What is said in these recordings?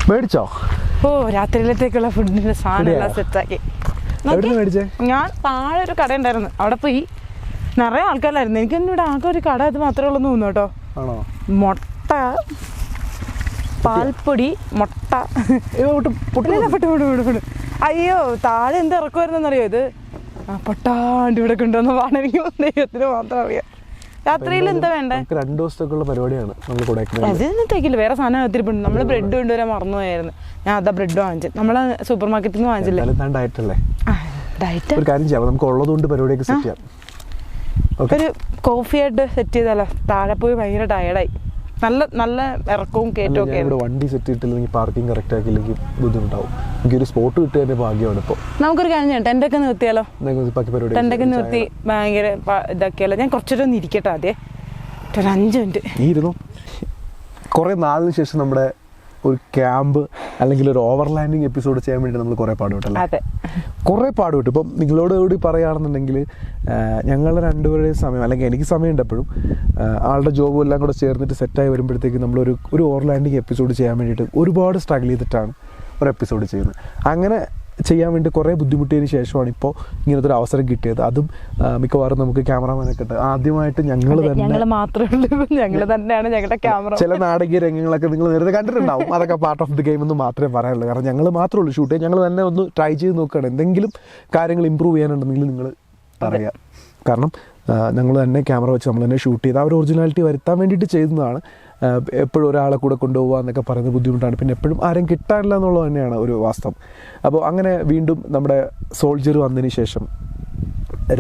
മേടിച്ചോ? ഓ, രാത്രിയിലത്തേക്കുള്ള ഫുഡിന്റെ സാധനം എല്ലാം സെറ്റാക്കി. ഞാൻ താഴെ ഒരു കട ഉണ്ടായിരുന്നു, അവിടെ പോയി നിറയെ ആൾക്കാരായിരുന്നു. എനിക്കൊന്നും ഇവിടെ ആകെ ഒരു കട അത് മാത്രമേ ഉള്ളൂ തോന്നുന്നു കേട്ടോ. മുട്ട, പാൽപ്പൊടി, മുട്ട. അയ്യോ, താഴെ എന്ത് ഇറക്കുമായിരുന്നറിയോ? ഇത് പൊട്ടാണ്ട് ഇവിടെ കൊണ്ടുവന്ന പാണെനിക്ക് ദൈവത്തിന് മാത്രം അറിയാം. രാത്രിയിൽ എന്താ വേണ്ടേ? 2 ദിവസത്തേക്കുള്ള പരിപാടിയാണ്. അതിനകത്തേക്കില്ല, വേറെ സാധനം ഒത്തിരി. നമ്മള് ബ്രെഡ് കൊണ്ടുവരാൻ മറന്നുപോയായിരുന്നു. ഞാൻ അതാ ബ്രെഡ് വാങ്ങിച്ചു. നമ്മള് സൂപ്പർ മാർക്കറ്റിൽ നിന്ന് വാങ്ങിച്ചില്ലേ. ഒരു കോഫി ആയിട്ട് സെറ്റ് ചെയ്താലോ? താഴെ പോയി ഭയങ്കര ടയർഡായി. നല്ല നല്ല ഇറക്കവും കയറ്റവും ഒക്കെ. വണ്ടി സെറ്റ് ചെയ്തിട്ടില്ലെങ്കിൽ പാർക്കിംഗ് കറക്റ്റ് ആക്കിയില്ലെങ്കിൽ ബുദ്ധിമുട്ടാവും. എനിക്കൊരു സ്പോട്ട് കിട്ടിയതിന്റെ ഭാഗ്യമാണ്. ഇപ്പോൾ നമുക്കൊരു കാര്യം ചെയ്യാം, ടെൻ്റൊക്കെ നിർത്തിയാലോ? ടെൻ്റൊക്കെ നിർത്തി ഭയങ്കര ഇതാക്കിയാലോ? ഞാൻ കുറച്ചൊരു ഒന്ന് ഇരിക്കട്ടെ ആദ്യം, ഒരു 5 മിനിറ്റ്. കുറേ നാളിന് ശേഷം നമ്മുടെ ഒരു ക്യാമ്പ് അല്ലെങ്കിൽ ഒരു ഓവർലാൻഡിങ് എപ്പിസോഡ് ചെയ്യാൻ വേണ്ടി നമ്മൾ കുറേ പാടുപെട്ടല്ലേ? കുറേ പാടുപെട്ടു. ഇപ്പം നിങ്ങളോട് കൂടി പറയുകയാണെന്നുണ്ടെങ്കിൽ ഞങ്ങളുടെ 2 പേരുടെയും സമയം, അല്ലെങ്കിൽ എനിക്ക് സമയമുണ്ട് എപ്പോഴും, ആളുടെ ജോബും എല്ലാം കൂടെ ചേർന്നിട്ട് സെറ്റായി വരുമ്പോഴത്തേക്ക് നമ്മളൊരു ഓവർലാൻഡിങ് എപ്പിസോഡ് ചെയ്യാൻ വേണ്ടിയിട്ട് ഒരുപാട് സ്ട്രഗിൾ ചെയ്തിട്ടാണ് ഒരു എപ്പിസോഡ് ചെയ്യുന്നത്. അങ്ങനെ ചെയ്യാൻ വേണ്ടി കുറേ ബുദ്ധിമുട്ടിയതിന് ശേഷമാണ് ഇപ്പോൾ ഇങ്ങനത്തെ ഒരു അവസരം കിട്ടിയത്. അതും മിക്കവാറും നമുക്ക് ക്യാമറമാനൊക്കെ ഇട്ട് ആദ്യമായിട്ട് ഞങ്ങൾ തന്നെയാണ് ഞങ്ങളുടെ ക്യാമറ. ചില നാടകീയ രംഗങ്ങളൊക്കെ നിങ്ങൾ നേരത്തെ കണ്ടിട്ടുണ്ടാവും. അതൊക്കെ പാർട്ട് ഓഫ് ദി ഗെയിം എന്ന് മാത്രമേ പറയാനുള്ളൂ. കാരണം ഞങ്ങൾ മാത്രമേ ഉള്ളൂ ഷൂട്ട് ചെയ്യാൻ. ഞങ്ങൾ തന്നെ ഒന്ന് ട്രൈ ചെയ്ത് നോക്കുകയാണ്. എന്തെങ്കിലും കാര്യങ്ങൾ ഇമ്പ്രൂവ് ചെയ്യാനുണ്ടെങ്കിൽ നിങ്ങൾ പറയാം. കാരണം ഞങ്ങൾ തന്നെ ക്യാമറ വെച്ച് നമ്മൾ തന്നെ ഷൂട്ട് ചെയ്ത് ആ ഒരു ഒറിജിനാലിറ്റി വരുത്താൻ വേണ്ടിയിട്ട് ചെയ്യുന്നതാണ്. എപ്പോഴും ഒരാളെ കൂടെ കൊണ്ടുപോകുക എന്നൊക്കെ പറയുന്നത് ബുദ്ധിമുട്ടാണ്. പിന്നെ എപ്പോഴും ആരും കിട്ടാനില്ല എന്നുള്ളത് തന്നെയാണ് ഒരു വാസ്തവം. അപ്പോൾ അങ്ങനെ വീണ്ടും നമ്മുടെ സോൾജർ വന്നതിന് ശേഷം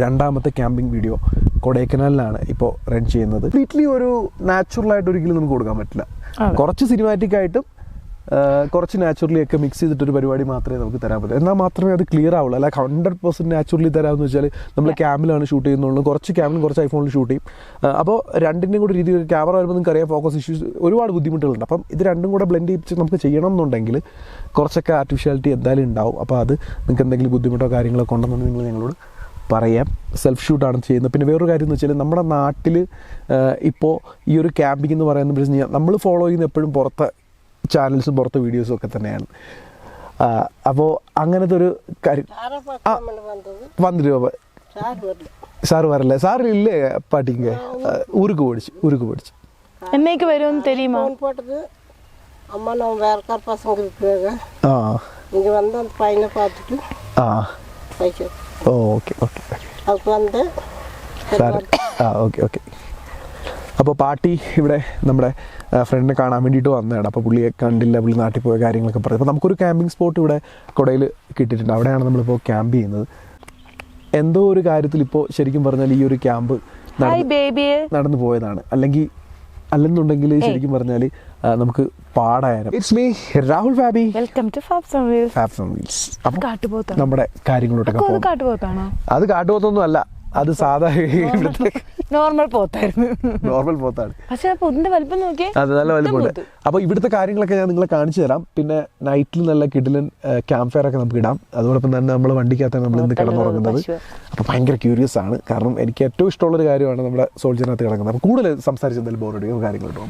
2ാമത്തെ ക്യാമ്പിംഗ് വീഡിയോ കൊടൈക്കനാലിലാണ് ഇപ്പോൾ റൺ ചെയ്യുന്നത്. കംപ്ലീറ്റ്ലി ഒരു നാച്ചുറലായിട്ട് ഒരിക്കലും നമുക്ക് കൊടുക്കാൻ പറ്റില്ല. കുറച്ച് സിനിമാറ്റിക് ആയിട്ടും കുറച്ച് നാച്ചുറലി ഒക്കെ മിക്സ് ചെയ്തിട്ടൊരു പരിപാടി മാത്രമേ നമുക്ക് തരാൻ പറ്റൂ. എന്നാൽ മാത്രമേ അത് ക്ലിയർ ആവുള്ളൂ. അല്ല 100% നാച്ചുറലി തരാമെന്ന് വെച്ചാൽ നമ്മൾ ക്യാമിലാണ് ഷൂട്ട് ചെയ്യുന്നുള്ളൂ. കുറച്ച് ക്യാമിലും കുറച്ച് ഐഫോണിൽ ഷൂട്ട് ചെയ്യും. അപ്പോൾ രണ്ടിൻ്റെയും കൂടെ രീതി ക്യാമറ വരുമ്പോൾ നിങ്ങൾക്ക് അറിയാം, ഫോക്കസ് ഇഷ്യൂസ് ഒരുപാട് ബുദ്ധിമുട്ടുകളുണ്ട്. അപ്പം ഇത് രണ്ടും കൂടെ ബ്ലെൻഡ് ചെയ്യിച്ച് നമുക്ക് ചെയ്യണം എന്നുണ്ടെങ്കിൽ കുറച്ചൊക്കെ ആർട്ടിഫിഷ്യാലിറ്റി എന്തായാലും ഉണ്ടാവും. അപ്പോൾ അത് നിങ്ങൾക്ക് എന്തെങ്കിലും ബുദ്ധിമുട്ടോ കാര്യങ്ങളൊക്കെ ഉണ്ടെന്നുണ്ടെങ്കിൽ നിങ്ങൾ ഞങ്ങളോട് പറയാം. സെൽഫ് ഷൂട്ടാണ് ചെയ്യുന്നത്. പിന്നെ വേറൊരു കാര്യം എന്ന് വെച്ചാൽ നമ്മുടെ നാട്ടിൽ ഇപ്പോൾ ഈ ഒരു ക്യാമ്പിംഗ് എന്ന് പറയുന്നത് നമ്മൾ ഫോളോ ചെയ്യുന്ന എപ്പോഴും പുറത്തെ ചാനൽസും പുറത്തെ വീഡിയോസും ഒക്കെ തന്നെയാണ്. അപ്പോൾ അങ്ങനത്തെ ഒരു കാര്യം വന്നിട്ട് സാറ് വരല്ലേ? സാറില്ലേ പാട്ടിക്ക് ഊருக்கு போயிடுச்சு என்னைக்கு வரும்னு தெரியுமா? போட்டது அம்மா நான் வேறக்கார பசங்க இருக்காங்க. இங்கே வந்து அந்த பையனை பார்த்துட்டு ഓക്കെ ഓക്കെ அதுக்கு வந்து ഓക്കെ. അപ്പോൾ പാട്ടി ഇവിടെ നമ്മുടെ ഫ്രണ്ടിനെ കാണാൻ വേണ്ടിയിട്ട് വന്നതാണ്. അപ്പോൾ പുള്ളിയെ കണ്ടില്ല, പുള്ളി നാട്ടിൽ പോയ കാര്യങ്ങളൊക്കെ പറയും. അപ്പോൾ നമുക്കൊരു ക്യാമ്പിംഗ് സ്പോട്ട് ഇവിടെ കൊടയിൽ കിട്ടിയിട്ടുണ്ട്. അവിടെയാണ് നമ്മളിപ്പോൾ ക്യാമ്പ് ചെയ്യുന്നത്. എന്തോ ഒരു കാര്യത്തിൽ ഇപ്പോൾ ശരിക്കും പറഞ്ഞാൽ ഈ ഒരു ക്യാമ്പ് നടന്നു പോയതാണ്. അല്ലെന്നുണ്ടെങ്കിൽ ശരിക്കും പറഞ്ഞാൽ നമുക്ക് പാടായാലും. It's me Rahul Fabi, welcome to Fabs on wheels. നമ്മുടെ കാര്യങ്ങളോട്ടൊക്കെ അത് കാട്ടുപോത്തൊന്നും അല്ല, അത് സാധാരണ നോർമൽ പോത്താണ്. പക്ഷേ അത് നല്ല വലുപ്പമുണ്ട്. അപ്പോൾ ഇവിടുത്തെ കാര്യങ്ങളൊക്കെ ഞാൻ നിങ്ങളെ കാണിച്ചു തരാം. പിന്നെ നൈറ്റിൽ നല്ല കിടിലൻ ക്യാമ്പ് ഫയർ ഒക്കെ നമുക്ക് ഇടാം. അതോടൊപ്പം തന്നെ നമ്മൾ വണ്ടിക്കകത്താണ് നമ്മൾ ഇന്ന് കിടന്നുറങ്ങുന്നത്. അപ്പോൾ ഭയങ്കര ക്യൂരിയസ് ആണ്. കാരണം എനിക്ക് ഏറ്റവും ഇഷ്ടമുള്ളൊരു കാര്യമാണ് നമ്മുടെ സോൾജറിനകത്ത് കിടക്കുന്നത്. അപ്പോൾ കൂടുതൽ സംസാരിച്ച് എന്തായാലും ബോറടിക്കും കാര്യങ്ങളിട്ടോ.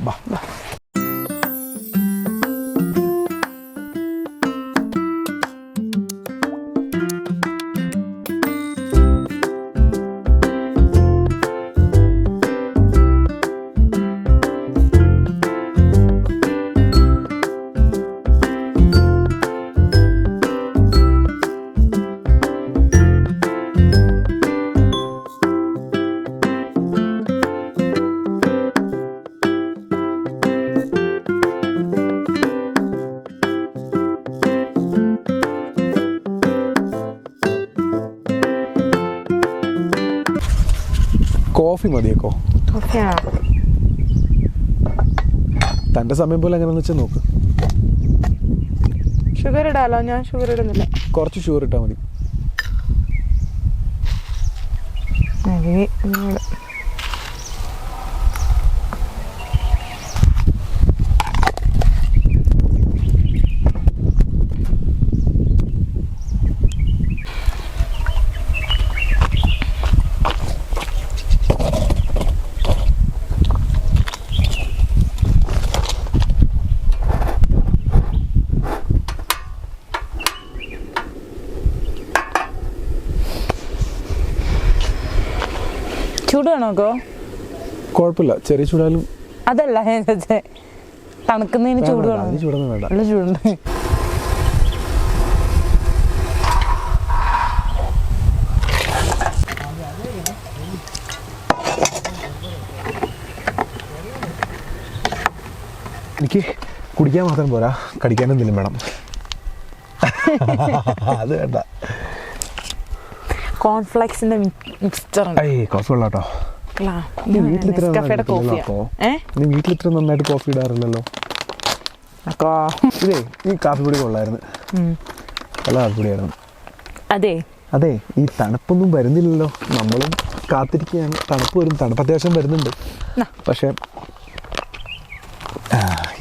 കോഫി മതിയേക്കോ? തൻ്റെ സമയം പോലെ എങ്ങനെയാണെന്ന് വെച്ചാൽ നോക്ക്. ഷുഗർ ഇടാലോ? ഞാൻ ഷുഗർ ഇടുന്നില്ല. കുറച്ച് ഷുഗർ ഇട്ടാൽ മതി. ചൂട് വേണോക്കോ? കുഴപ്പമില്ല, ചെറിയ ചൂടായാലും. അതല്ല തണുക്കുന്നതിന് ചൂട് വേണം. ചൂടൊന്നും വേണ്ട. നല്ല ചൂടുണ്ട്. എനിക്ക് കുടിക്കാൻ മാത്രം പോരാ, കടിക്കാൻ എന്തെങ്കിലും വേണം. അത് വേണ്ട. കോൺഫ്ലെക്സിന്റെ മിക്സ്ചർ കോഫി നീ വീട്ടിൽ ഇത്ര നന്നായിട്ട് കോഫി ഇടാറില്ലല്ലോ. ഇതേ ഈ കാപ്പിപ്പൊടി കൊള്ളായിരുന്നു, നല്ല കാപ്പിപ്പൊടിയായിരുന്നു. അതെ അതെ, ഈ തണുപ്പൊന്നും വരുന്നില്ലല്ലോ, നമ്മളും കാത്തിരിക്കുകയാണ്. തണുപ്പ് വരും, തണുപ്പ് അത്യാവശ്യം വരുന്നുണ്ട്. പക്ഷെ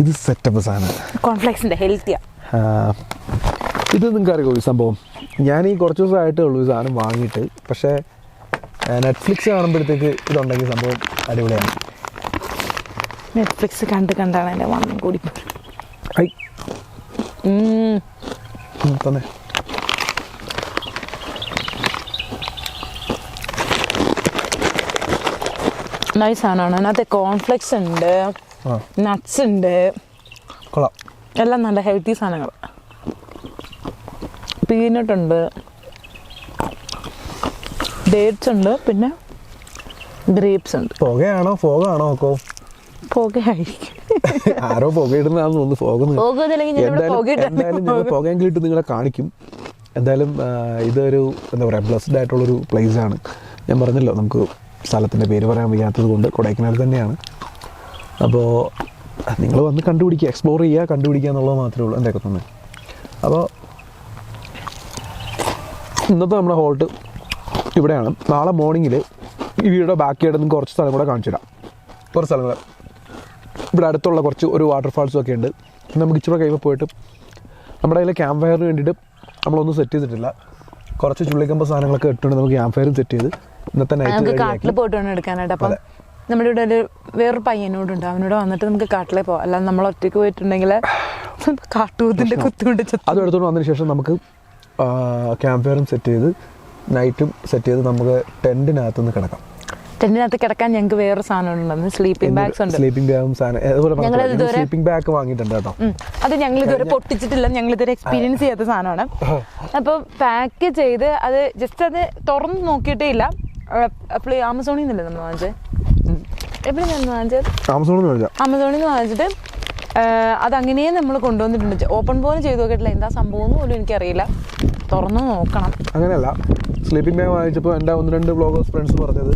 ഇത് സെറ്റപ്പ് സാധനം, കോൺഫ്ലെക്സിന്റെ ഹെൽത്തിയാ. ഇത് നിങ്ങൾക്ക് അറിയാമോ ഈ സംഭവം? ഞാൻ ഈ കുറച്ച് ദിവസമായിട്ടേ ഉള്ളൂ ഈ സാധനം വാങ്ങിയിട്ട്. പക്ഷേ നെറ്റ്ഫ്ലിക്സ് കാണുമ്പോഴത്തേക്ക് ഇതുണ്ടെങ്കിൽ സംഭവം അടിപൊളിയാണ്. നെറ്റ്ഫ്ലിക്സ് കണ്ടാണ് എൻ്റെ വണ്ണം കൂടി. തന്നെ നൈസ് സാധനമാണ്. അതിനകത്ത് കോൺഫ്ലെക്സ് ഉണ്ട്, നട്ട്സ് ഉണ്ട്, കൊള്ളാം. എല്ലാം നല്ല ഹെൽത്തി സാധനങ്ങൾ. പീനട്ട് ഉണ്ട്, ഡേറ്റ്സ് ഉണ്ട്, പിന്നെ ഗ്രേപ്സ് ഉണ്ട്. പുകയാണോ ഫോഗാണോ ഒക്കെ? പുകയായിരിക്കും. ആരോ പുകയിടുന്നതാണെന്ന് തോന്നുന്നു. എന്തായാലും ഞങ്ങൾ പുകയെങ്കിലും ഇട്ട് നിങ്ങളെ കാണിക്കും. എന്തായാലും ഇതൊരു എന്താ പറയുക, ബ്ലെസ്ഡ് ആയിട്ടുള്ളൊരു പ്ലേസ് ആണ്. ഞാൻ പറഞ്ഞല്ലോ, നമുക്ക് സ്ഥലത്തിൻ്റെ പേര് പറയാൻ വയ്യാത്തത് കൊണ്ട് കൊടൈക്കനാൽ തന്നെയാണ്. അപ്പോൾ നിങ്ങൾ വന്ന് കണ്ടുപിടിക്കുക, എക്സ്പ്ലോർ ചെയ്യുക, കണ്ടുപിടിക്കുക എന്നുള്ളത് മാത്രമേ ഉള്ളൂ. എന്തൊക്കെ തന്നെ. അപ്പോൾ ഇന്നത്തെ നമ്മുടെ ഹോൾട്ട് ഇവിടെയാണ്. നാളെ മോർണിംഗിൽ ഈ വീഡിയോ ബാക്കി ആയിട്ട് നിങ്ങൾക്ക് കുറച്ച് സ്ഥലം കൂടെ കാണിച്ചു തരാം. കുറച്ച് സ്ഥലങ്ങൾ ഇവിടെ അടുത്തുള്ള കുറച്ച് ഒരു വാട്ടർഫാൾസും ഒക്കെ ഉണ്ട്. നമുക്ക് ഇച്ചിരി കഴിയുമ്പോൾ പോയിട്ട് നമ്മുടെ കയ്യിൽ ക്യാമ്പ് ഫയറിന് വേണ്ടിയിട്ട് നമ്മളൊന്നും സെറ്റ് ചെയ്തിട്ടില്ല. കുറച്ച് ചുള്ളിക്കമ്പ സാധനങ്ങളൊക്കെ ഇട്ടുകൊണ്ട് നമുക്ക് ക്യാമ്പ് ഫയറും സെറ്റ് ചെയ്ത് ഇന്നത്തെ നൈറ്റ് കാട്ടിൽ പോയിട്ട് വേണം എടുക്കാനായിട്ട്. അപ്പം നമ്മുടെ ഇവിടെ ഒരു വേറൊരു പയ്യനോടുണ്ട്, അവനോട് വന്നിട്ട് നമുക്ക് കാട്ടിലേ പോകാം. അല്ലാതെ നമ്മൾ ഒറ്റയ്ക്ക് പോയിട്ടുണ്ടെങ്കിൽ കാട്ടുകൂത്തിൻ്റെ കുത്തുകൊണ്ട് അത് എടുത്തുകൊണ്ട് വന്നതിന് ശേഷം നമുക്ക് ക്യാമ്പ് ഫയറും സെറ്റ് ചെയ്ത് നൈറ്റും സെറ്റ് ചെയ്ത് നമുക്ക് ടെൻറ്റിനകത്തുനിന്ന് കിടക്കാം. ടെന്റിനകത്ത് കിടക്കാൻ ഞങ്ങൾക്ക് വേറെ സാധനം ഉണ്ടെന്ന്, സ്ലീപ്പിംഗ് ബാഗ്സ് ഉണ്ട്. സ്ലീപ്പിംഗ് ബാഗും സ്ലീപ്പിംഗ് ബാഗ് വാങ്ങിയിട്ടുണ്ട് കേട്ടോ. അത് ഞങ്ങൾ ഇതുവരെ പൊട്ടിച്ചിട്ടില്ല, ഞങ്ങൾ ഇതുവരെ എക്സ്പീരിയൻസ് ചെയ്യാത്ത സാധനമാണ്. അപ്പോൾ പാക്ക് ചെയ്ത് അത് ജസ്റ്റ് അത് തുറന്ന് നോക്കിയിട്ടേ ഇല്ല. അപ്പോൾ ആമസോണിൽ നിന്നല്ലേ നമ്മൾ വാങ്ങിച്ചത്? എപ്പോഴും വാങ്ങിച്ചത് ആമസോണിൽ നിന്ന് വാങ്ങിച്ചിട്ട് അതങ്ങനെയേ നമ്മൾ കൊണ്ടുവന്നിട്ടുണ്ട്. ഓപ്പൺ പോലും ചെയ്ത് നോക്കിയിട്ടില്ല, എന്താ സംഭവം എന്ന് പോലും എനിക്കറിയില്ല. തുറന്ന് നോക്കണം. അങ്ങനെയല്ല, സ്ലീപ്പിംഗ് ബാഗ് വാങ്ങിച്ചപ്പോൾ എൻ്റെ 1-2 വ്ളോഗേഴ്സ് ഫ്രണ്ട്സ് പറഞ്ഞത്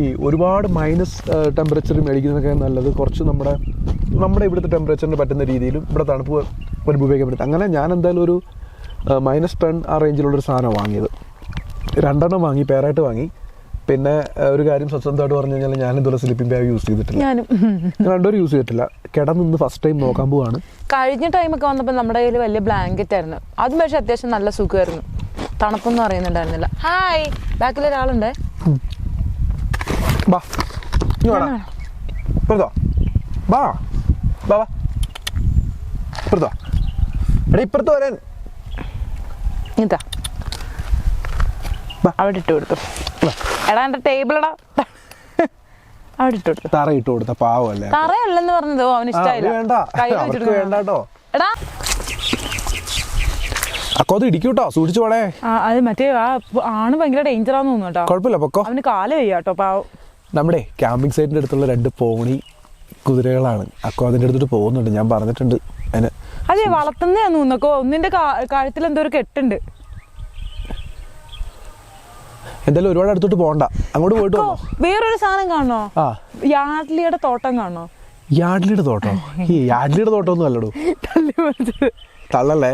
ഈ ഒരുപാട് മൈനസ് ടെമ്പറേച്ചർ മേടിക്കുന്നതൊക്കെ നല്ലത് കുറച്ച് നമ്മുടെ ഇവിടുത്തെ ടെമ്പറേച്ചറിന് പറ്റുന്ന രീതിയിലും ഇവിടെ തണുപ്പ് അനുഭവിക്കാൻ പറ്റും. അങ്ങനെ ഞാൻ എന്തായാലും ഒരു -10 ആ റേഞ്ചിലുള്ളൊരു സാധനമാണ് വാങ്ങിയത്. 2 എണ്ണം വാങ്ങി, പേരായിട്ട് വാങ്ങി. പിന്നെ ഒരു കാര്യം സത്യസന്ധമായിട്ട് പറഞ്ഞു കഴിഞ്ഞാൽ ഞാൻ ഇതുപോലെ സ്ലീപ്പിംഗ് ബാഗ് യൂസ് ചെയ്തിട്ടില്ല. ഞാൻ 2 യൂസ് ചെയ്തിട്ടില്ല. കിടന്ന് ഫസ്റ്റ് ടൈം നോക്കാൻ പോവാണ്. കഴിഞ്ഞ ടൈമൊക്കെ വന്നപ്പോൾ നമ്മുടെ കയ്യിൽ വലിയ ബ്ലാങ്കറ്റ് ആയിരുന്നു. അതും പക്ഷേ അത്യാവശ്യം നല്ല സുഖമായിരുന്നു, തണുപ്പൊന്നും അറിയുന്നുണ്ടായിരുന്നില്ല. ഹായ്, ബാക്കിൽ ഒരാളുണ്ട്. ഇപ്പുറത്ത് വരാൻ ഇതാ അവിടെ ഇട്ട് കൊടുത്തു. എടാ എന്റെ ടേബിളടാ അവിടെ ഇട്ട് കൊടുത്തു. തറ ഇട്ട് കൊടുത്ത പാവല്ലേ? തറയല്ലെന്ന് പറഞ്ഞതോ അവന് ഇഷ്ടമായില്ല. എടാ അക്കോത് ഇടിക്കൂട്ടോ, സൂക്ഷിച്ചു പോണേ. അത് മറ്റേ ആണ് ഭയങ്കര ഡേഞ്ചറാന്ന് തോന്നുന്നു കേട്ടോ. കുഴപ്പമില്ല, പൊക്കോ. അവന് കാല് വയ്യാട്ടോ പാവം. നമ്മുടെ ക്യാമ്പിംഗ് സൈറ്റിന്റെ അടുത്തുള്ള 2 പോണി കുതിരകളാണ്. അക്കോ അതിന്റെ അടുത്തോട്ട് പോകുന്നുണ്ട്, ഞാൻ പറഞ്ഞിട്ടുണ്ട്. അതിന് അതെ വളർത്തുന്നതാന്ന് തോന്നുന്നു. ഒന്നിന്റെ കഴുത്തിൽ എന്തോ ഒരു കെട്ടുണ്ട്. എന്തായാലും ഒരുപാട് അടുത്തോട്ട് പോകണ്ട, അങ്ങോട്ട് പോയിട്ട് വേറൊരു സാധനം കാണണോ? യാഡ്ലിയുടെ തോട്ടം കാണണോ? യാഡ്ലിയുടെ തോട്ടം? ഈ യാഡ്ലിയുടെ തോട്ടം ഒന്നും അല്ലടോ, തള്ളല്ലേ.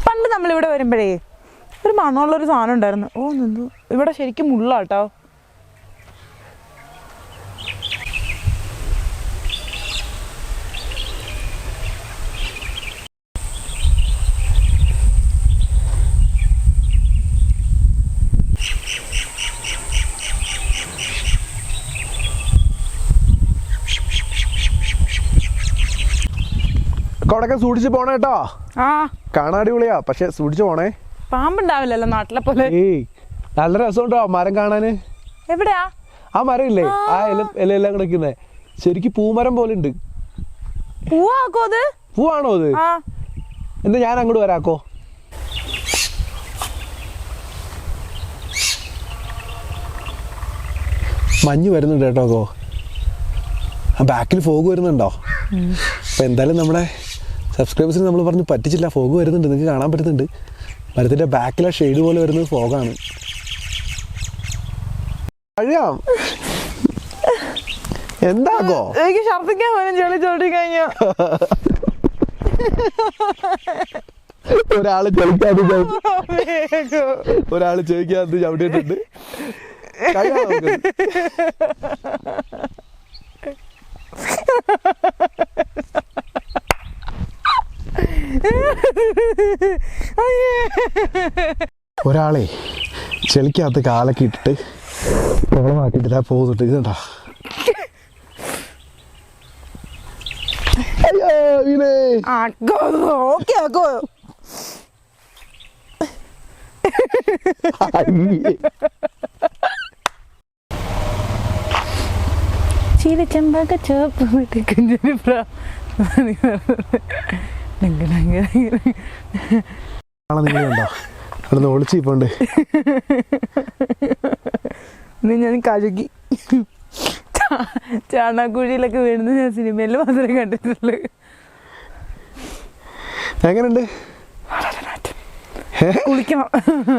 പണ്ട് നമ്മളിവിടെ വരുമ്പോഴേ ഒരു മണമുള്ളൊരു സാധനം ഉണ്ടായിരുന്നു. ഓ നിന്നു ഇവിടെ ശരിക്കും മുള്ളാട്ടോ. അവിടെയൊക്കെ സൂക്ഷിച്ച് പോണേ കേട്ടോ. കാണാൻ അടിപൊളിയാ, പക്ഷെ സൂക്ഷിച്ചു പോണേ. പാമ്പുണ്ടാവില്ലല്ലോ നാട്ടിലെ പോലെ. ഏയ് നല്ല രസമുണ്ടോ മരം കാണാന്? എവിടെയാ ആ മരം ഇല്ലേ, ആ ഇലയെല്ലാം കിടക്കുന്നേ, ശരിക്കും പൂമരം പോലെ ഉണ്ട്. പൂവാക്കോ അത്? പൂവാണോ അത്? എന്താ ഞാൻ അങ്ങോട്ട് വരാക്കോ? മഞ്ഞ് വരുന്നുണ്ട് കേട്ടോ. ആ ബാക്കിൽ ഫോഗ് വരുന്നുണ്ടോ? അപ്പം എന്തായാലും നമ്മുടെ സബ്സ്ക്രൈബേഴ്സിന് നമ്മൾ പറഞ്ഞ് പറ്റിച്ചില്ല, ഫോഗ് വരുന്നുണ്ട്, നിങ്ങൾക്ക് കാണാൻ പറ്റുന്നുണ്ട്. മരത്തിൻ്റെ ബാക്കിലെ ഷെയ്ഡ് പോലെ വരുന്നത് ഫോഗാണ്. കഴിയാം എന്താകോ? എനിക്ക് ഛർദ്ദിക്കാൻ പോലും ചെളി ചോട്ടി കഴിഞ്ഞ ഒരാള് ചോദിക്കാതെ ചവിട്ടിയിട്ടുണ്ട്. ഒരാളെ ചെളിക്കകത്ത് കാലൊക്കെ ഇട്ടിട്ട് കുളമാക്കിയിട്ടില്ല പോകുന്നുണ്ട്. ഇതുണ്ടാ ചീരച്ചമ്പക ചോപ്പ് കുഞ്ഞിന് നിങ്ങളുണ്ടോ അവിടെ ഒളിച്ചിപ്പോണ്ട്. ഞാൻ കഴുകി ചാണാക്കുഴിയിലൊക്കെ വീഴുന്ന ഞാൻ സിനിമയിൽ മാത്രമേ കണ്ടിട്ടുള്ളൂ. എങ്ങനെയുണ്ട്?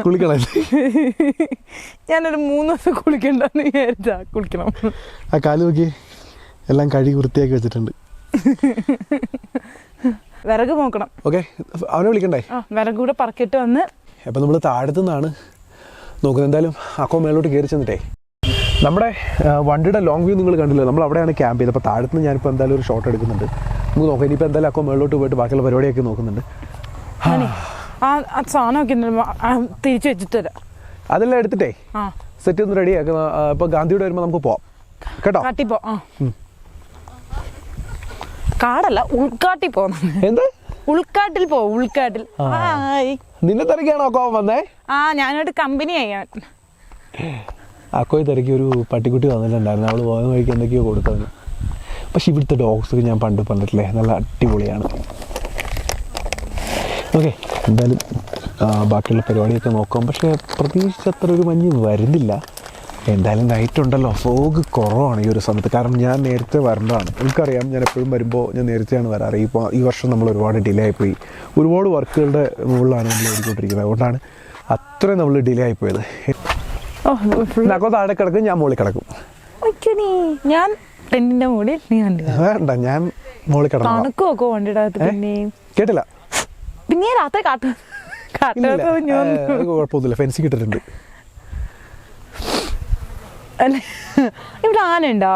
കുളിക്കണം. ഞാനൊരു 3 ദിവസം കുളിക്കണ്ടെന്ന് വിചാരിച്ചാ. കുളിക്കണം. ആ കാല് നോക്കി എല്ലാം കഴുകി വൃത്തിയാക്കി വെച്ചിട്ടുണ്ട്. വിറക് നോക്കണം. ഓക്കെ, അവനെ വിളിക്കണ്ടേ? വിറക് കൂടെ പറക്കിട്ട് വന്ന്. അപ്പം നമ്മൾ താഴത്തു നിന്നാണ് നോക്കുന്നത്. എന്തായാലും അക്കോ മേലോട്ട് കയറി ചെന്നിട്ടേ നമ്മുടെ വണ്ടിയുടെ ലോങ് വ്യൂ നിങ്ങൾ കണ്ടില്ല, നമ്മൾ അവിടെയാണ് ക്യാമ്പ് ചെയ്തത്. അപ്പോൾ താഴത്തുനിന്ന് ഞാനിപ്പോൾ എന്തായാലും ഒരു ഷോട്ട് എടുക്കുന്നുണ്ട്. നമുക്ക് നോക്കാം. ഇനിയിപ്പോൾ എന്തായാലും അക്കോ മേളിലോട്ട് പോയിട്ട് ബാക്കിയുള്ള പരിപാടിയൊക്കെ നോക്കുന്നുണ്ട്. സാധനമൊക്കെ തിരിച്ചു വെച്ചിട്ട് തരാം. അതെല്ലാം എടുത്തിട്ടേ സെറ്റ് ഒന്ന് റെഡി ആക്കുക. ഇപ്പോൾ ഗാന്ധിയുടെ വരുമ്പോൾ നമുക്ക് പോവാം കേട്ടോ. കാട്ടിപ്പോ കാടല്ല, ഉൾക്കാട്ടി പോണം. എന്ത്? ഉൾക്കാട്ടിൽ പോ. ഉൾക്കാട്ടിൽ. നിന്നെ തിരക്കാണോ അക്കോ വന്നേ? ഞാനോട് കമ്പനി ചെയ്യാൻ. അക്കോയെ തിരക്കി ഒരു പട്ടിക്കുട്ടി വന്നിട്ടുണ്ടായിരുന്നു. അവൾ പോകുന്ന വഴിക്ക് എന്തൊക്കെയോ കൊടുത്തവന്. പക്ഷെ ഇവിടുത്തെ ഡോഗ്സൊക്കെ ഞാൻ പണ്ട് പറഞ്ഞിട്ടില്ലേ, നല്ല അടിപൊളിയാണ്. ഓക്കെ, എന്തായാലും ബാക്കിയുള്ള പരിപാടിയൊക്കെ നോക്കാം. പക്ഷേ പ്രതീക്ഷിച്ചത്ര ഒരു മഞ്ഞ് വരുന്നില്ല. എന്തായാലും നൈറ്റ് ഉണ്ടല്ലോ, ഫോഗ് കുറവാണ് ഈ ഒരു സമയത്ത്. കാരണം ഞാൻ നേരത്തെ വരേണ്ടതാണ്. എനിക്കറിയാം, ഞാൻ എപ്പോഴും വരുമ്പോൾ ഞാൻ നേരത്തെയാണ് വരാറ്. ഈ വർഷം നമ്മൾ ഒരുപാട് ഡിലേ ആയിപ്പോയി. ഒരുപാട് വർക്കുകളുടെ മുകളിലാണ് നമ്മൾ ഓടിക്കൊണ്ടിരിക്കുന്നത്. അതുകൊണ്ടാണ് അത്രയും നമ്മൾ ഡിലേ ആയിപ്പോയത്. നക്കോ താഴെ കിടക്കും, ഞാൻ മുകളിൽ കിടക്കും. ഞാൻ ടെന്റിന്റെ മുകളിൽ, നീ വേണ്ട, ഞാൻ മുകളിൽ കിടക്കും. തണുക്കുമൊക്കെ വണ്ടിയുടെ കേട്ടില്ല. പിന്നെ രാത്രി കുഴപ്പമൊന്നുമില്ല, ഫെൻസിങ് ഇട്ടിട്ടുണ്ട്. ഇവിടെ ആന ഉണ്ടോ?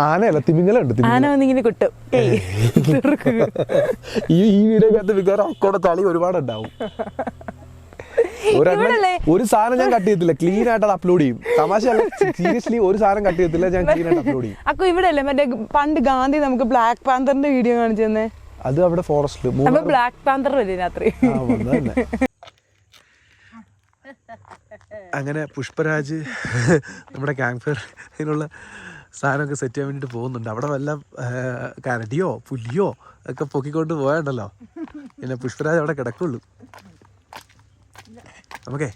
ആനയല്ല, തിമിങ്ങലുണ്ട്. ആന വന്നിങ്ങനെ കിട്ടും. ഈ വീഡിയോക്കകത്ത് മിക്കവാറും അക്കോടെ തളി ഒരുപാടുണ്ടാവും. ഒരു സാധനം ഞാൻ കട്ട് ചെയ്യത്തില്ല, ക്ലീൻ ആയിട്ട് അത് അപ്ലോഡ് ചെയ്യും. തമാശയല്ല, സീരിയസ്ലി ഒരു സാധനം കട്ട് ചെയ്യത്തില്ല, ഞാൻ ക്ലീൻ ആയിട്ട് അപ്ലോഡ് ചെയ്യും. അപ്പൊ ഇവിടെ അല്ലേ മറ്റേ പണ്ട് ഗാന്ധി നമുക്ക് ബ്ലാക്ക് പാന്തറിന്റെ വീഡിയോ കാണിച്ചു തന്നെ? അത് അവിടെ ഫോറസ്റ്റില് ബ്ലാക്ക് പാന്തർ വരും രാത്രി. അങ്ങനെ പുഷ്പരാജ് നമ്മുടെ ക്യാമ്പ് ഫയറിനുള്ള സാധനമൊക്കെ സെറ്റ് ചെയ്യാൻ വേണ്ടിയിട്ട് പോകുന്നുണ്ട്. അവിടെ വല്ല കരടിയോ പുലിയോ ഒക്കെ പൊക്കിക്കൊണ്ട് പോയാണ്ടല്ലോ, പിന്നെ പുഷ്പരാജ് അവിടെ കിടക്കുള്ളൂ. നമുക്കേ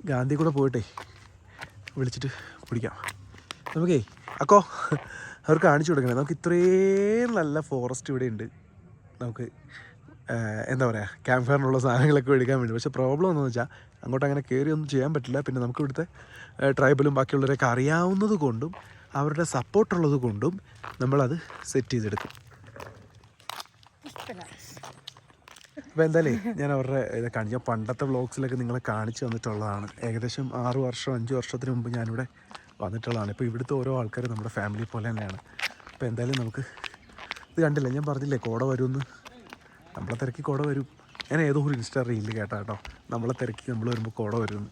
ഗാന്ധി കൂടെ പോയിട്ടേ വിളിച്ചിട്ട് പിടിക്കാം. നമുക്കേ അക്കോ അവർക്ക് കാണിച്ചു കൊടുക്കണേ. നമുക്ക് ഇത്രയും നല്ല ഫോറസ്റ്റ് ഇവിടെ ഉണ്ട്. നമുക്ക് എന്താ പറയുക, ക്യാമ്പ് ഫയറിനുള്ള സാധനങ്ങളൊക്കെ എടുക്കാൻ വേണ്ടി. പക്ഷേ പ്രോബ്ലം എന്ന് വെച്ചാൽ അങ്ങോട്ട് അങ്ങനെ കയറിയൊന്നും ചെയ്യാൻ പറ്റില്ല. പിന്നെ നമുക്ക് ഇവിടുത്തെ ട്രൈബലും ബാക്കിയുള്ളവരൊക്കെ അറിയാവുന്നത് കൊണ്ടും അവരുടെ സപ്പോർട്ടുള്ളത് കൊണ്ടും നമ്മളത് സെറ്റ് ചെയ്തെടുക്കും. അപ്പോൾ എന്തായാലും ഞാൻ അവരുടെ ഇത് കാണിച്ചു. പണ്ടത്തെ വ്ളോഗ്സിലൊക്കെ നിങ്ങളെ കാണിച്ചു തന്നിട്ടുള്ളതാണ്. ഏകദേശം 6 വർഷം 5 വർഷത്തിന് മുമ്പ് ഞാനിവിടെ വന്നിട്ടുള്ളതാണ്. ഇപ്പോൾ ഇവിടുത്തെ ഓരോ ആൾക്കാർ നമ്മുടെ ഫാമിലി പോലെ തന്നെയാണ്. അപ്പോൾ എന്തായാലും നമുക്ക് ഇത് കണ്ടില്ല, ഞാൻ പറഞ്ഞില്ലേ കോട വരുമെന്ന്. നമ്മളെ തിരക്കി കോട വരും. ഞാൻ ഏതോ ഒരു ഇൻസ്റ്റാ റീലിൽ കേട്ടോ, നമ്മളെ തിരക്കി നമ്മൾ വരുമ്പോൾ കോട വരുമെന്ന്.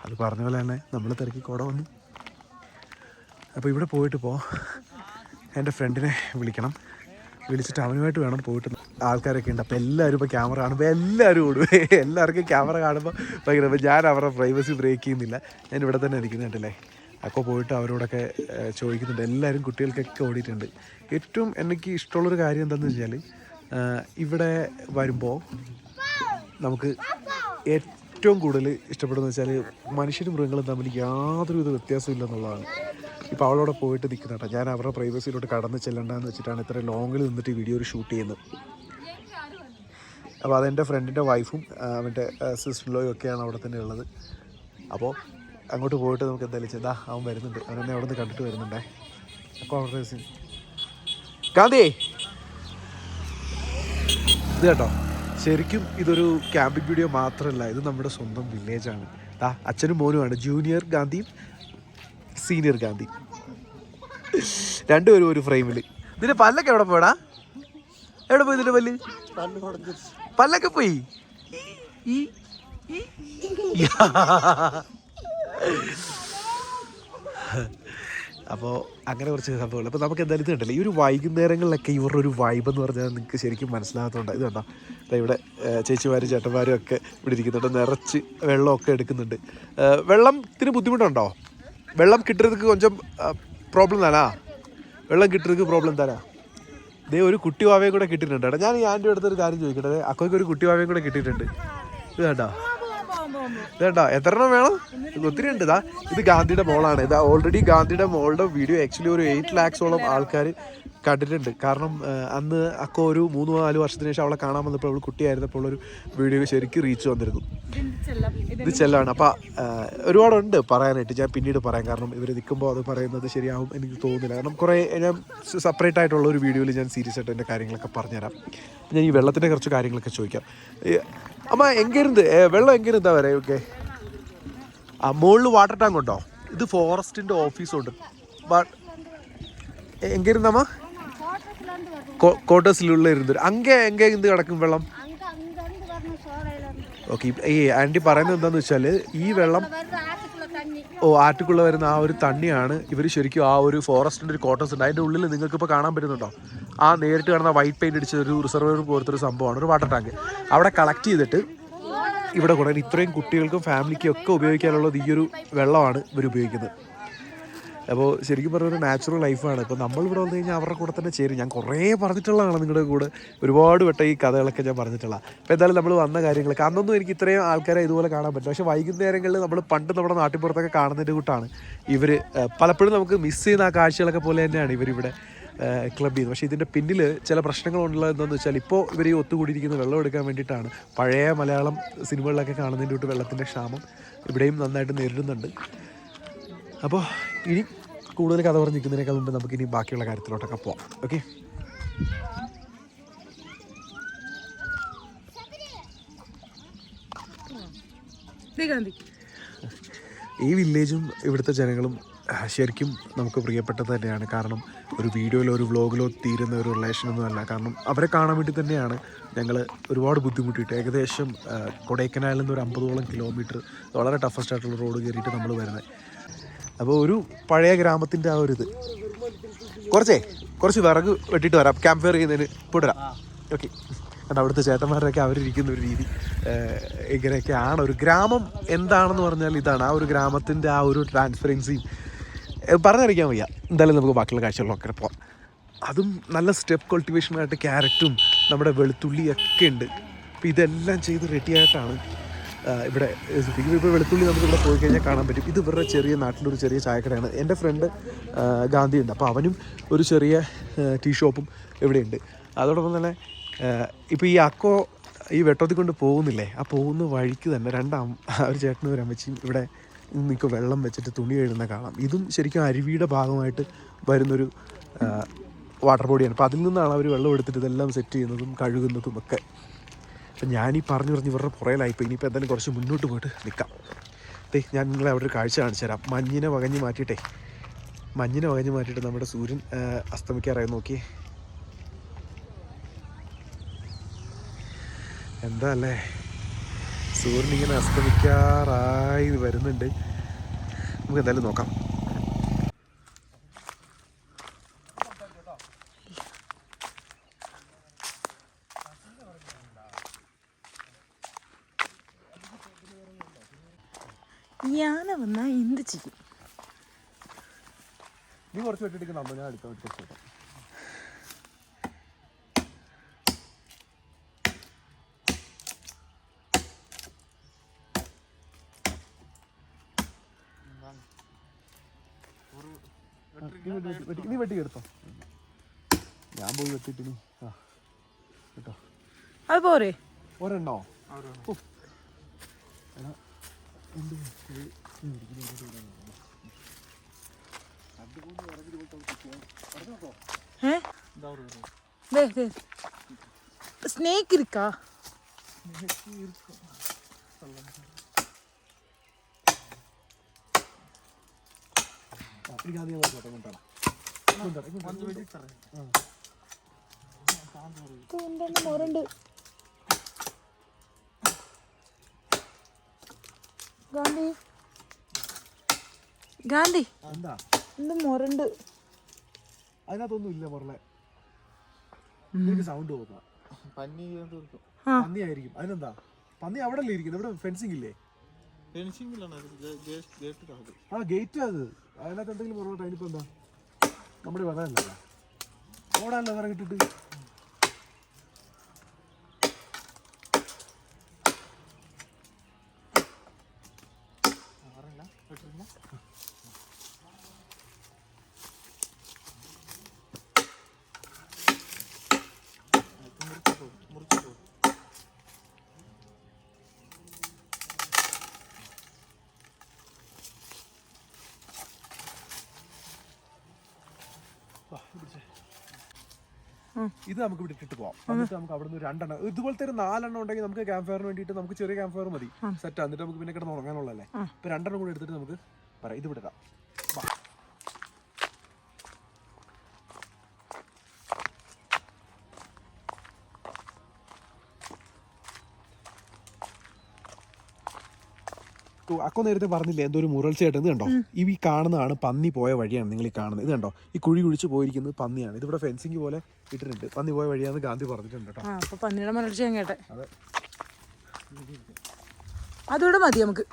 അത് പറഞ്ഞ പോലെ തന്നെ നമ്മളെ തിരക്കി കോട വന്നു. അപ്പോൾ ഇവിടെ പോയിട്ട് എൻ്റെ ഫ്രണ്ടിനെ വിളിക്കണം. വിളിച്ചിട്ട് അവനുമായിട്ട് വേണം പോയിട്ട്. ആൾക്കാരൊക്കെ ഉണ്ട്, അപ്പോൾ എല്ലാവരും ഇപ്പോൾ ക്യാമറ കാണുമ്പോൾ എല്ലാവരും ഓടും. എല്ലാവർക്കും ക്യാമറ കാണുമ്പോൾ ഭയങ്കര. അപ്പോൾ ഞാൻ അവരുടെ പ്രൈവസി ബ്രേക്ക് ചെയ്യുന്നില്ല, ഞാൻ ഇവിടെ തന്നെ ഇരിക്കുന്നുണ്ടല്ലേ. അപ്പോൾ പോയിട്ട് അവരോടൊക്കെ ചോദിക്കുന്നുണ്ട്. എല്ലാവരും കുട്ടികൾക്കൊക്കെ ഓടിയിട്ടുണ്ട്. ഏറ്റവും എനിക്ക് ഇഷ്ടമുള്ളൊരു കാര്യം എന്താണെന്ന് വെച്ചാൽ ഇവിടെ വരുമ്പോൾ നമുക്ക് ഏറ്റവും കൂടുതൽ ഇഷ്ടപ്പെടുന്നത് വെച്ചാൽ മനുഷ്യരും മൃഗങ്ങളും തമ്മിൽ യാതൊരുവിധ വ്യത്യാസമില്ല എന്നുള്ളതാണ്. ഇപ്പോൾ അവളോടെ പോയിട്ട് നിൽക്കുന്നുണ്ട്. ഞാൻ അവരുടെ പ്രൈവസിയിലോട്ട് കടന്ന് ചെല്ലണ്ടെന്ന് വെച്ചിട്ടാണ് ഇത്ര ലോങ്ങിൽ നിന്നിട്ട് വീഡിയോ ഷൂട്ട് ചെയ്യുന്നത്. അപ്പോൾ അതെൻ്റെ ഫ്രണ്ടിൻ്റെ വൈഫും അവൻ്റെ സിസ്റ്ററിലോയും ഒക്കെയാണ് അവിടെ തന്നെ ഉള്ളത്. അപ്പോൾ അങ്ങോട്ട് പോയിട്ട് നമുക്ക് എന്തായാലും ചെയ്താൽ അവൻ വരുന്നുണ്ട്. അവനെന്നെ അവിടെ നിന്ന് കണ്ടിട്ട് വരുന്നുണ്ടേ. അപ്പോൾ അവരുടെ ഗാന്ധി ഇത് കേട്ടോ, ശരിക്കും ഇതൊരു ക്യാമ്പിംഗ് വീഡിയോ മാത്രമല്ല, ഇത് നമ്മുടെ സ്വന്തം വില്ലേജാണ്. അച്ഛനും മോനുമാണ്, ജൂനിയർ ഗാന്ധിയും സീനിയർ ഗാന്ധി, രണ്ടുപേരും ഒരു ഫ്രെയിമിൽ. ഇതിൻ്റെ പല്ലൊക്കെ എവിടെ പോയടാ? എവിടെ പോയി ഇതിൻ്റെ പല്ല്? പല്ലൊക്കെ പോയി. അപ്പോൾ അങ്ങനെ കുറച്ച് സംഭവങ്ങൾ. അപ്പോൾ നമുക്ക് എന്തായാലും ഇത് കണ്ടല്ലോ, ഈ ഒരു വൈകുന്നേരങ്ങളിലൊക്കെ ഇവരുടെ ഒരു വൈബ് എന്ന് പറഞ്ഞാൽ നിങ്ങൾക്ക് ശരിക്കും മനസ്സിലാകത്തുണ്ട്. ഇത് കണ്ടോ, ഇവിടെ ചേച്ചിമാരും ചേട്ടന്മാരും ഒക്കെ ഇവിടെ ഇരിക്കുന്നുണ്ട്, നിറച്ച് വെള്ളമൊക്കെ എടുക്കുന്നുണ്ട്. വെള്ളത്തിന് ബുദ്ധിമുട്ടുണ്ടോ? വെള്ളം കിട്ടുന്നതുക്ക് കൊഞ്ചം പ്രോബ്ലം താനാ? വെള്ളം കിട്ടുന്നതുക്ക് പ്രോബ്ലം താനാ? ഇതേ ഒരു കുട്ടി വാവയും കൂടെ കിട്ടിയിട്ടുണ്ട് കേട്ടോ. ഞാൻ ഈ ആൻ്റെ അടുത്തൊരു കാര്യം ചോദിക്കട്ടെ, അക്കോയ്ക്ക് ഒരു കുട്ടി വാവയും കൂടെ കിട്ടിയിട്ടുണ്ട്. ഇത് കണ്ടോ, ഇതേട്ടാ എത്ര എണ്ണം വേണം? ഒത്തിരി ഉണ്ട്. ഇതാ ഇത് ഗാന്ധിയുടെ മോളാണ്. ഇതാ ഓൾറെഡി ഗാന്ധിയുടെ മോളുടെ വീഡിയോ ആക്ച്വലി ഒരു 8 lakhs-ഓളം ആൾക്കാർ കണ്ടിട്ടുണ്ട്. കാരണം അന്ന് അക്കോ ഒരു 3-4 വർഷത്തിന് ശേഷം അവളെ കാണാൻ വന്നപ്പോൾ അവൾ കുട്ടിയായിരുന്നപ്പോൾ ഒരു വീഡിയോ ശരിക്കും റീച്ച് വന്നിരുന്നു. ഇത് ചെല്ലാണ്. അപ്പം ഒരുപാടുണ്ട് പറയാനായിട്ട്, ഞാൻ പിന്നീട് പറയാം. കാരണം ഇവർ നിൽക്കുമ്പോൾ അത് പറയുന്നത് ശരിയാവും എനിക്ക് തോന്നുന്നില്ല. കാരണം കുറേ ഞാൻ സെപ്പറേറ്റ് ആയിട്ടുള്ള ഒരു വീഡിയോയിൽ ഞാൻ സീരിയസ് ആയിട്ട് എൻ്റെ കാര്യങ്ങളൊക്കെ പറഞ്ഞുതരാം. ഞാൻ ഈ വെള്ളത്തിൻ്റെ കുറച്ച് കാര്യങ്ങളൊക്കെ ചോദിക്കാം. അമ്മ എങ്കിരുന്ന് വെള്ളം എങ്കിരുന്നാ വരെ? ഓക്കെ, ആ മുകളിൽ വാട്ടർ ടാങ്ക് ഉണ്ടോ? ഇത് ഫോറസ്റ്റിൻ്റെ ഓഫീസുണ്ട്. എങ്കിരുന്നമ്മ ക്വാർട്ടേഴ്സിലുള്ള ഇരുന്ന് അങ്ങേ എங்கே ഇന്ന് കിടക്കും വെള്ളം? ഓക്കെ, ഈ ആൻറ്റി പറയുന്നത് എന്താണെന്ന് വെച്ചാൽ ഈ വെള്ളം ആറ്റുക്കുള്ള വരുന്ന ആ ഒരു തണ്ണിയാണ് ഇവർ ശരിക്കും ആ ഒരു ഫോറസ്റ്റിൻ്റെ ഒരു ക്വാർട്ടേഴ്സ് ഉണ്ട്. അതിൻ്റെ ഉള്ളിൽ നിങ്ങൾക്ക് ഇപ്പോൾ കാണാൻ പറ്റുന്നുണ്ടോ? ആ നേരിട്ട് കാണുന്ന വൈറ്റ് പെയിൻറ്റ് അടിച്ച ഒരു റിസർവർ പോലത്തൊരു സംഭവമാണ്, ഒരു വാട്ടർ ടാങ്ക്. അവിടെ കളക്ട് ചെയ്തിട്ട് ഇവിടെ കുറേ ഇത്രയും കുട്ടികൾക്കും ഫാമിലിക്കും ഒക്കെ ഉപയോഗിക്കാനുള്ളത് ഈ ഒരു വെള്ളമാണ് ഇവർ ഉപയോഗിക്കുന്നത്. അപ്പോൾ ശരിക്കും പറഞ്ഞ ഒരു നാച്ചുറൽ ലൈഫാണ്. ഇപ്പോൾ നമ്മളിവിടെ വന്നു കഴിഞ്ഞാൽ അവരുടെ കൂടെ തന്നെ ചേരും. ഞാൻ കുറേ പറഞ്ഞിട്ടുള്ളതാണ് നിങ്ങളുടെ കൂടെ, ഒരുപാട് വട്ടം ഈ കഥകളൊക്കെ ഞാൻ പറഞ്ഞിട്ടുള്ള. അപ്പോൾ എന്തായാലും നമ്മൾ വന്ന കാര്യങ്ങളൊക്കെ അന്നൊന്നും എനിക്ക് ഇത്രയും ആൾക്കാരെ ഇതുപോലെ കാണാൻ പറ്റും. പക്ഷേ വൈകുന്നേരങ്ങളിൽ നമ്മൾ പണ്ട് നമ്മുടെ നാട്ടിൻപുറത്തൊക്കെ കാണുന്നതിൻ്റെ കൂട്ടാണ് ഇവർ. പലപ്പോഴും നമുക്ക് മിസ് ചെയ്യുന്ന ആ കാഴ്ചകളൊക്കെ പോലെ തന്നെയാണ് ഇവരിവിടെ ക്ലബ് ചെയ്യുന്നത്. പക്ഷേ ഇതിൻ്റെ പിന്നിൽ ചില പ്രശ്നങ്ങളുള്ളത് എന്താണെന്ന് വെച്ചാൽ ഇപ്പോൾ ഇവർ ഈ ഒത്തുകൂടിയിരിക്കുന്ന വെള്ളം എടുക്കാൻ വേണ്ടിയിട്ടാണ്. പഴയ മലയാളം സിനിമകളിലൊക്കെ കാണുന്നതിൻ്റെ കൂട്ട് വെള്ളത്തിൻ്റെ ക്ഷാമം ഇവിടെയും നന്നായിട്ട് നേരിടുന്നുണ്ട്. അപ്പോൾ ഇനി കൂടുതൽ കഥ പറഞ്ഞ് നിൽക്കുന്നതിനേക്കാൾ മുമ്പ് നമുക്ക് ഇനി ബാക്കിയുള്ള കാര്യത്തിലോട്ടൊക്കെ പോവാം. ഓക്കെ, ഈ വില്ലേജും ഇവിടുത്തെ ജനങ്ങളും ശരിക്കും നമുക്ക് പ്രിയപ്പെട്ടത് തന്നെയാണ്. കാരണം ഒരു വീഡിയോയിലോ ഒരു വ്ളോഗിലോ തീരുന്ന ഒരു റിലേഷനൊന്നുമല്ല. കാരണം അവരെ കാണാൻ വേണ്ടി തന്നെയാണ് ഞങ്ങൾ ഒരുപാട് ബുദ്ധിമുട്ടിയിട്ട് ഏകദേശം കൊടൈക്കനാലിൽ നിന്ന് ഒരു 50ഓളം കിലോമീറ്റർ വളരെ ടഫസ്റ്റ് ആയിട്ടുള്ള റോഡ് കയറിയിട്ട് നമ്മൾ വരുന്നത്. അപ്പോൾ ഒരു പഴയ ഗ്രാമത്തിൻ്റെ ആ ഒരു ഇത് കുറച്ച് വിറക് വെട്ടിയിട്ട് വരാം, ക്യാമ്പ് ഫയർ ചെയ്യുന്നതിന് പോയിട്ടരാം. ഓക്കെ, കാരണം അവിടുത്തെ ചേട്ടന്മാരൊക്കെ അവരിരിക്കുന്ന ഒരു രീതി ഇങ്ങനെയൊക്കെയാണ്. ഒരു ഗ്രാമം എന്താണെന്ന് പറഞ്ഞാൽ ഇതാണ്. ആ ഒരു ഗ്രാമത്തിൻ്റെ ആ ഒരു ട്രാൻസ്പെറൻസിയും പറഞ്ഞറിയിക്കാൻ വയ്യ. എന്തായാലും നമുക്ക് ബാക്കിയുള്ള കാഴ്ചകളിലൊക്കെ പോകാം. അതും നല്ല സ്റ്റെപ്പ് കൾട്ടിവേഷനായിട്ട് ക്യാരറ്റും നമ്മുടെ വെളുത്തുള്ളിയൊക്കെ ഉണ്ട്. അപ്പോൾ ഇതെല്ലാം ചെയ്ത് റെഡിയായിട്ടാണ് ഇവിടെ. ഇപ്പോൾ വെളുത്തുള്ളി നമുക്കിവിടെ പോയി കഴിഞ്ഞാൽ കാണാൻ പറ്റും. ഇത് ഇവരുടെ ചെറിയ നാട്ടിലൊരു ചെറിയ ചായക്കടയാണ്. എൻ്റെ ഫ്രണ്ട് ഗാന്ധി ഉണ്ട്, അപ്പോൾ അവനും ഒരു ചെറിയ ടീ ഷോപ്പും ഇവിടെയുണ്ട്. അതോടൊപ്പം തന്നെ ഇപ്പോൾ ഈ അക്കോ ഈ വെട്ടത്തിൽ കൊണ്ട് പോകുന്നില്ലേ, ആ പോകുന്ന വഴിക്ക് തന്നെ ഒരു ചേട്ടനും ഒരു അമ്മച്ചിയും ഇവിടെ നിങ്ങൾക്ക് വെള്ളം വെച്ചിട്ട് തുണി കഴുകുന്ന കാണാം. ഇതും ശരിക്കും അരുവിയുടെ ഭാഗമായിട്ട് വരുന്നൊരു വാട്ടർ ബോഡിയാണ്. അപ്പോൾ അതിൽ നിന്നാണ് അവർ വെള്ളം എടുത്തിട്ട് ഇതെല്ലാം സെറ്റ് ചെയ്യുന്നതും കഴുകുന്നതും ഒക്കെ. അപ്പം ഞാനീ പറഞ്ഞ് ഇവരുടെ പുറയിലായിപ്പോൾ ഇനിയിപ്പോൾ എന്തായാലും കുറച്ച് മുന്നോട്ട് പോയിട്ട് നിൽക്കാം. ഞാൻ നിങ്ങളെ അവിടെ ഒരു കാഴ്ച കാണിച്ചു തരാം. മഞ്ഞിനെ വകഞ്ഞ് മാറ്റിയിട്ട് നമ്മുടെ സൂര്യൻ അസ്തമിക്കാറായി. നോക്കി എന്താ അല്ലേ, സൂര്യൻ ഇങ്ങനെ അസ്തമിക്കാറായി വരുന്നുണ്ട്. നമുക്ക് എന്തായാലും നോക്കാം. ഞാൻ വന്നാൽ എന്ത് ചെയ്യും? നീ കുറച്ച് വെട്ടിയെടുക്കുന്നുണ്ടോ? ഞാൻ അടുത്ത വെട്ടിയെടുത്തോട്ടെ. നീ വെട്ടി എടുത്തോ, ഞാൻ പോയി വെട്ടിട്ട്. ആ കേട്ടോ, അത് പോരെ? ഒരെണ്ണോ? ஸ்னேக் இருக்கா? മൊരണ്ട് ഗാന്ധി ഗാന്ധി എന്താ എന്ത് മൊരണ്ട്? അതിനകത്തൊന്നും ഇല്ല മുറലെ. എനിക്ക് സൗണ്ട് തോന്നാ പന്നിയായിരിക്കും. അതിനെന്താ? പന്നി അവിടെ അല്ലേ ഇരിക്കുന്നത്? ഇവിടെ ഫെൻസിങ് ഇല്ലേ? ആ ഗേറ്റ് അത്. അതിനകത്ത് എന്തെങ്കിലും പറഞ്ഞോട്ടെ. അതിനിപ്പോ എന്താ? നമ്മുടെ വിറകല്ല, ഓടാനല്ല വിറകിട്ടിട്ട്. ഇത് നമുക്ക് ഇവിടെ ഇട്ടിട്ട് പോവാം. എന്നിട്ട് നമുക്ക് അവിടെ നിന്ന് 2 എണ്ണം ഇതുപോലത്തെ ഒരു 4 എണ്ണം ഉണ്ടെങ്കിൽ നമുക്ക് ക്യാമ്പ് ഫയറിന് വേണ്ടിയിട്ട് നമുക്ക് ചെറിയ ക്യാമ്പ് ഫയർ മതി. സെറ്റ്. എന്നിട്ട് നമുക്ക് പിന്നെ കിടന്ന് ഉറങ്ങാനുള്ളല്ലേ. ഇപ്പൊ 2 എണ്ണം കൂടെ എടുത്തിട്ട് നമുക്ക് പറയാം ഇത് വിടാം. അക്കോ നേരത്തെ പറഞ്ഞില്ലേ എന്തോ ഒരു മുരൾച്ചയായിട്ട്. ഇത് കണ്ടോ, ഈ കാണുന്നതാണ് പന്നി പോയ വഴിയാണ്. നിങ്ങൾ ഈ കാണുന്നത് ഇത് കണ്ടോ, ഈ കുഴി കുഴിച്ച് പോയിരിക്കുന്നത് പന്നിയാണ്. ഇതിവിടെ ഫെൻസിങ് പോലെ ഇട്ടിട്ടുണ്ട്. പന്നി പോയ വഴിയാന്ന് ഗാന്ധി പറഞ്ഞിട്ടുണ്ട് കേട്ടോ. അപ്പൊ പന്നിയുടെ മുരൾച്ച ഞാൻ കേട്ടെ. അതോടെ മതി നമുക്ക്.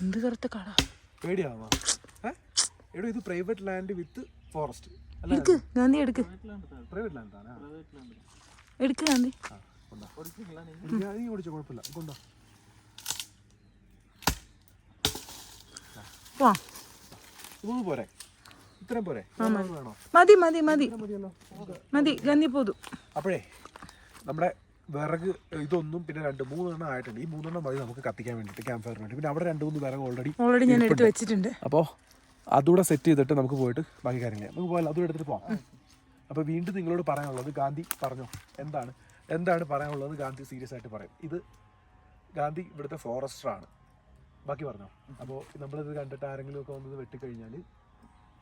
എന്ത് കറുത്ത കട പേടിയാവാ? എടോ ഇത് പ്രൈവറ്റ് ലാൻഡ് വിത്ത് ഫോറസ്റ്റ്. എടുക്ക് ഗാന്ധി, എടുക്ക്. പ്രൈവറ്റ് ലാൻഡ് ആണ്. എടുക്ക് ഗാന്ധി. നീ ഓടിച്ചോ, കുഴപ്പമില്ല. കൊണ്ടോ പോരെ? ഇത്രയും പോരെ? മതി മതി മതി മതി ഗാന്ധി പോതും. അപ്പോഴേ നമ്മുടെ വിറക് ഇതൊന്നും പിന്നെ 2-3 എണ്ണം ആയിട്ടുണ്ട്. ഈ 3 എണ്ണം മതി നമുക്ക് കത്തിക്കാൻ വേണ്ടിയിട്ട്, ക്യാമ്പ് ഫയറിന് വേണ്ടി. പിന്നെ അവിടെ 2-3 വിറക് ഓൾറെഡി ഞാൻ എടുത്ത് വെച്ചിട്ടുണ്ട്. അപ്പോൾ അതുകൂടെ സെറ്റ് ചെയ്തിട്ട് നമുക്ക് പോയിട്ട് ബാക്കി കാര്യങ്ങൾ നമുക്ക് പോയാൽ അതും എടുത്തിട്ട് പോകാം. അപ്പോൾ വീണ്ടും നിങ്ങളോട് പറയാനുള്ളത്, ഗാന്ധി പറഞ്ഞോ എന്താണ് പറയാനുള്ളത്? ഗാന്ധി സീരിയസ് ആയിട്ട് പറയും. ഇത് ഗാന്ധി ഇവിടുത്തെ ഫോറസ്റ്ററാണ്. ബാക്കി പറഞ്ഞോ. അപ്പോൾ നമ്മളിത് കണ്ടിട്ട് ആരെങ്കിലും ഒക്കെ വന്നത് വെട്ടിക്കഴിഞ്ഞാൽ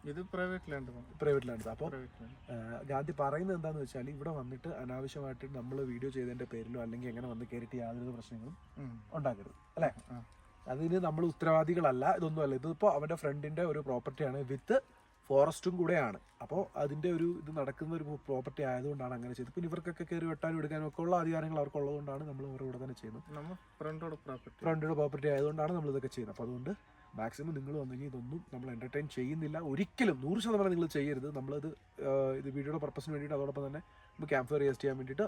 ഇത് പ്രൈവറ്റ് ലാൻഡ്. അപ്പോൾ ഗാന്ധി പറയുന്നത് എന്താണെന്ന് വെച്ചാൽ ഇവിടെ വന്നിട്ട് അനാവശ്യമായിട്ട് നമ്മൾ വീഡിയോ ചെയ്തതിൻ്റെ പേരിലോ അല്ലെങ്കിൽ എങ്ങനെ വന്ന് കയറിയിട്ട് യാതൊരു പ്രശ്നങ്ങളും ഉണ്ടാക്കരുത്, അല്ലേ? അതിന് നമ്മൾ ഉത്തരവാദികളല്ല, ഇതൊന്നും അല്ല. ഇതിപ്പോൾ അവൻ്റെ ഫ്രണ്ടിൻ്റെ ഒരു പ്രോപ്പർട്ടിയാണ്, വിത്ത് ഫോറസ്റ്റും കൂടെയാണ്. അപ്പോൾ അതിൻ്റെ ഒരു ഇത് നടക്കുന്ന ഒരു പ്രോപ്പർട്ടി ആയതുകൊണ്ടാണ് അങ്ങനെ ചെയ്തത്. പിന്നെ ഇവർക്കൊക്കെ കയറി വെട്ടാനും എടുക്കാനും ഒക്കെ ഉള്ള അധികാരങ്ങൾ അവർക്കുള്ളതുകൊണ്ടാണ് നമ്മൾ അവരുടെ കൂടെ തന്നെ ചെയ്യുന്നത്. ഫ്രണ്ടിൻ്റെ പ്രോപ്പർട്ടി ആയതുകൊണ്ടാണ് നമ്മളിതൊക്കെ ചെയ്യുന്നത്. അപ്പോൾ അതുകൊണ്ട് മാക്സിമം നിങ്ങൾ വന്നെങ്കിൽ ഇതൊന്നും നമ്മൾ എൻ്റർടൈൻ ചെയ്യുന്നില്ല ഒരിക്കലും. 100% നിങ്ങൾ ചെയ്യരുത്. നമ്മളത് ഇത് വീഡിയോയുടെ പർപ്പസിന് വേണ്ടിയിട്ട്, അതോടൊപ്പം തന്നെ നമ്മൾ ക്യാമ്പ് ഫയർ ചെയ്യാൻ വേണ്ടിയിട്ട്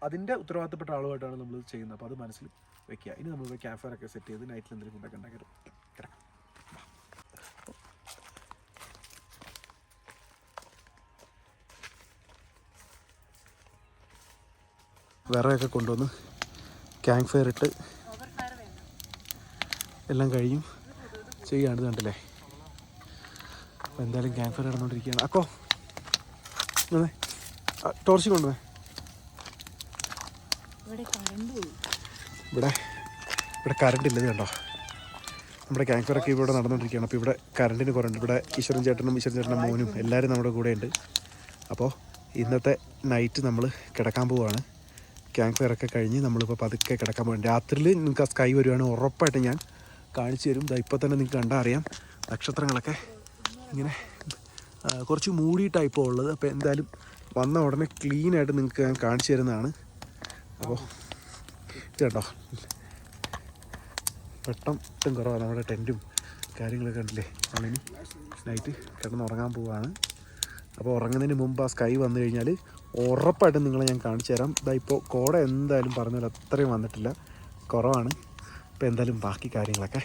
അതിൻ്റെ ഉത്തരവാദിത്തപ്പെട്ട ആളുമായിട്ടാണ് നമ്മൾ ചെയ്യുന്നത്. അപ്പോൾ അത് മനസ്സിൽ വെക്കുക. ഇനി നമ്മൾ ക്യാമ്പ് ഫയർ ഒക്കെ സെറ്റ് ചെയ്ത് നൈറ്റിൽ എന്തെങ്കിലും ഫുഡൊക്കെ ഉണ്ടാക്കി കിടക്കാം. വിറകൊക്കെ കൊണ്ടുവന്ന് ക്യാമ്പ് ഫയർ ഇട്ട് എല്ലാം കഴിയും ചെയ്യാണ്ട് കണ്ടില്ലേ. അപ്പോൾ എന്തായാലും ക്യാമ്പ് ഫയർ നടന്നുകൊണ്ടിരിക്കുകയാണ്. അക്കോ അതെ ടോർച്ച് കൊണ്ടുവേ. ഇവിടെ കറണ്ട് ഇല്ലത് കണ്ടോ. നമ്മുടെ ക്യാമ്പ് ഫയറൊക്കെ ഇവിടെ നടന്നുകൊണ്ടിരിക്കുകയാണ്. അപ്പോൾ ഇവിടെ കറണ്ടിന് കുറവുണ്ട്. ഇവിടെ ഈശ്വരൻ ചേട്ടൻ്റെ മോനും എല്ലാവരും നമ്മുടെ കൂടെ ഉണ്ട്. അപ്പോൾ ഇന്നത്തെ നൈറ്റ് നമ്മൾ കിടക്കാൻ പോവുകയാണ്. ക്യാമ്പ് ഫയറൊക്കെ കഴിഞ്ഞ് നമ്മളിപ്പോൾ പതുക്കെ കിടക്കാൻ പോകും. രാത്രിയിൽ നിങ്ങൾക്ക് ആ സ്കൈ വരുവാണെങ്കിൽ ഉറപ്പായിട്ട് ഞാൻ കാണിച്ചു തരും. ഇപ്പോൾ തന്നെ നിങ്ങൾക്ക് കണ്ടാൽ അറിയാം നക്ഷത്രങ്ങളൊക്കെ ഇങ്ങനെ കുറച്ച് മൂടിയിട്ടാണ് ഇപ്പോൾ ഉള്ളത്. അപ്പോൾ എന്തായാലും വന്ന ഉടനെ ക്ലീനായിട്ട് നിങ്ങൾക്ക് ഞാൻ കാണിച്ചു തരുന്നതാണ്. അപ്പോൾ ഇത് കേട്ടോ, പെട്ടെന്ന് കുറവാണ്. നമ്മുടെ ടെൻറ്റും കാര്യങ്ങളൊക്കെ ഉണ്ടല്ലേ. നമ്മളിനി നൈറ്റ് കിടന്ന് ഉറങ്ങാൻ പോവുകയാണ്. അപ്പോൾ ഉറങ്ങുന്നതിന് മുമ്പ് ആ സ്കൈ വന്നു കഴിഞ്ഞാൽ ഉറപ്പായിട്ടും നിങ്ങളെ ഞാൻ കാണിച്ചു തരാം. ഇപ്പോൾ കോട എന്തായാലും പറഞ്ഞാൽ അത്രയും വന്നിട്ടില്ല, കുറവാണ്. അപ്പോൾ എന്തായാലും ബാക്കി കാര്യങ്ങളൊക്കെ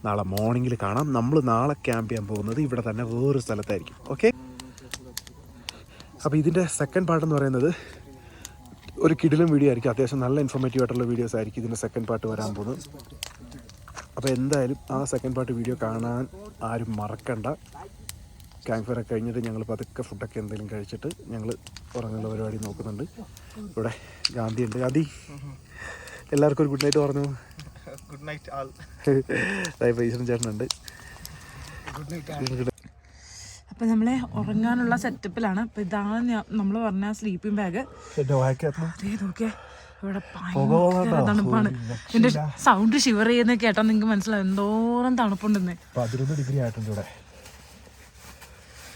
നാളെ മോർണിംഗിൽ കാണാം. നമ്മൾ നാളെ ക്യാമ്പ് ചെയ്യാൻ പോകുന്നത് ഇവിടെ തന്നെ വേറൊരു സ്ഥലത്തായിരിക്കും. ഓക്കെ, അപ്പോൾ ഇതിൻ്റെ സെക്കൻഡ് പാർട്ട് എന്ന് പറയുന്നത് ഒരു കിടിലം വീഡിയോ ആയിരിക്കും. അത്യാവശ്യം നല്ല ഇൻഫോർമേറ്റീവ് ആയിട്ടുള്ള വീഡിയോസ് ആയിരിക്കും ഇതിൻ്റെ സെക്കൻഡ് പാർട്ട് വരാൻ പോകുന്നത്. അപ്പോൾ എന്തായാലും ആ സെക്കൻഡ് പാർട്ട് വീഡിയോ കാണാൻ ആരും മറക്കണ്ട. ക്യാമ്പ് ഫയർ കഴിഞ്ഞിട്ട് ഞങ്ങൾ പതുക്കെ ഫുഡൊക്കെ എന്തെങ്കിലും കഴിച്ചിട്ട് ഞങ്ങൾ ഉറങ്ങുന്ന പരിപാടി നോക്കുന്നുണ്ട്. ഇവിടെ ഗാന്ധി ഉണ്ട്. ഗാന്ധി, എല്ലാവർക്കും ഒരു ഗുഡ് നൈറ്റ് പറഞ്ഞു. ഗുഡ് നൈറ്റ് ആൾ. ഈശ്വരൻ ചേട്ടനുണ്ട്. അപ്പം നമ്മളെ ഉറങ്ങാനുള്ള സെറ്റപ്പിലാണ്. അപ്പം ഇതാണ് നമ്മൾ പറഞ്ഞ സ്ലീപ്പിംഗ് ബാഗ്. നോക്കിയേ, ഇവിടെ ഭയങ്കര തണുപ്പാണ്. എൻ്റെ സൗണ്ട് ഷിവർ ചെയ്യുന്ന കേട്ടാൽ നിങ്ങൾക്ക് മനസ്സിലാവും എന്തോരം തണുപ്പുണ്ടെന്ന്. 11 ഡിഗ്രി ആയിട്ടുണ്ട് ഇവിടെ.